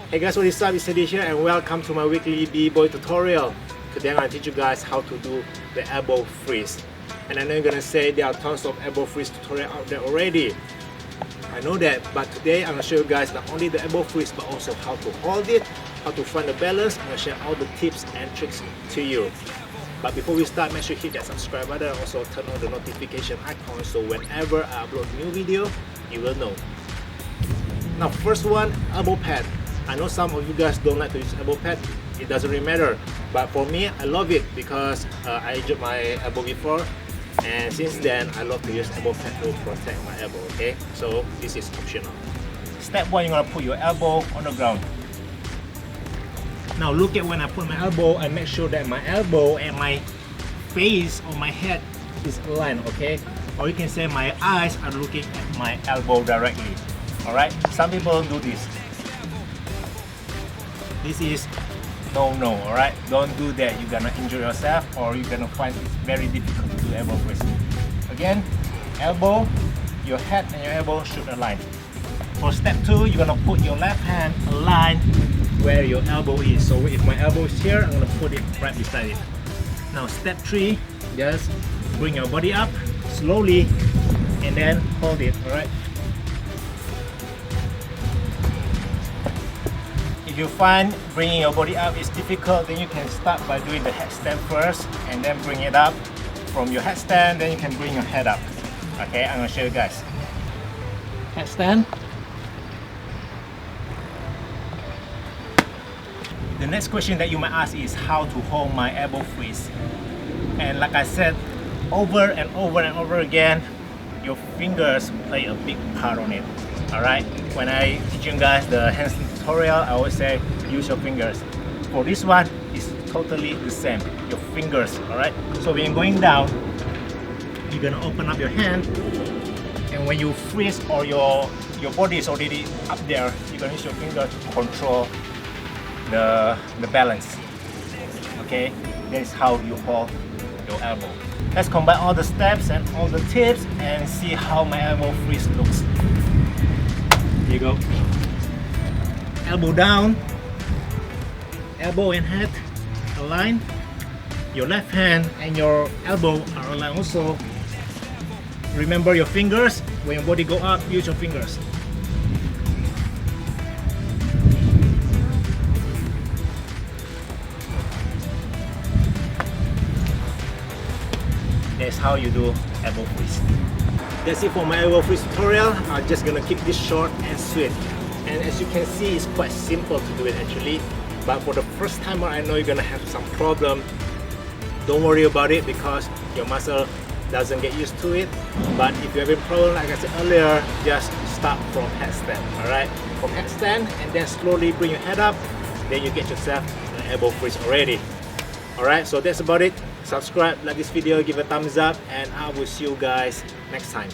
Hey guys, what is up? It's Eddie here and welcome to my weekly B-boy tutorial. Today I'm going to teach you guys how to do the elbow freeze. And I know you're going to say there are tons of elbow freeze tutorial out there already. I know that, but today I'm going to show you guys not only the elbow freeze but also how to hold it, how to find the balance. I'm going to share all the tips and tricks to you. But before we start, make sure you hit that subscribe button and also turn on the notification icon so whenever I upload a new video, you will know. Now first one, elbow pad. I know some of you guys don't like to use elbow pad. It doesn't really matter. But for me, I love it because I injured my elbow before. And since then, I love to use elbow pad to protect my elbow, okay? So this is optional. Step one, you're gonna put your elbow on the ground. Now look at when I put my elbow, I make sure that my elbow and my face or my head is aligned, okay? Or you can say my eyes are looking at my elbow directly. Alright? Some people do this. This is no, alright? Don't do that. You're gonna injure yourself or you're gonna find it very difficult to do elbow freeze. Again, elbow, your head and your elbow should align. For step two, you're gonna put your left hand aligned where your elbow is. So if my elbow is here, I'm gonna put it right beside it. Now step three, just bring your body up slowly and then hold it, alright? If you find bringing your body up is difficult, then you can start by doing the headstand first and then bring it up. From your headstand, then you can bring your head up. Okay, I'm gonna show you guys. Headstand. The next question that you might ask is how to hold my elbow freeze. And like I said, over and over again, your fingers play a big part on it. Alright, when I teach you guys the handstand tutorial, I always say use your fingers. For this one, it's totally the same. Your fingers, alright? So when you're going down, you're gonna open up your hand, and when you freeze or your body is already up there, you're gonna use your finger to control the balance. Okay, that's how you hold your elbow. Let's combine all the steps and all the tips and see how my elbow freeze looks. Here you go. Elbow down, elbow and head aligned. Your left hand and your elbow are aligned also. Remember your fingers. When your body go up, use your fingers. That's how you do elbow freeze. That's it for my elbow freeze tutorial. I'm just gonna keep this short and sweet. And as you can see, it's quite simple to do it actually. But for the first timer, I know you're gonna have some problem. Don't worry about it because your muscle doesn't get used to it. But if you're having problem, like I said earlier, just start from headstand. Alright? From headstand and then slowly bring your head up. Then you get yourself an elbow freeze already. Alright, so that's about it. Subscribe, like this video, give a thumbs up, and I will see you guys next time.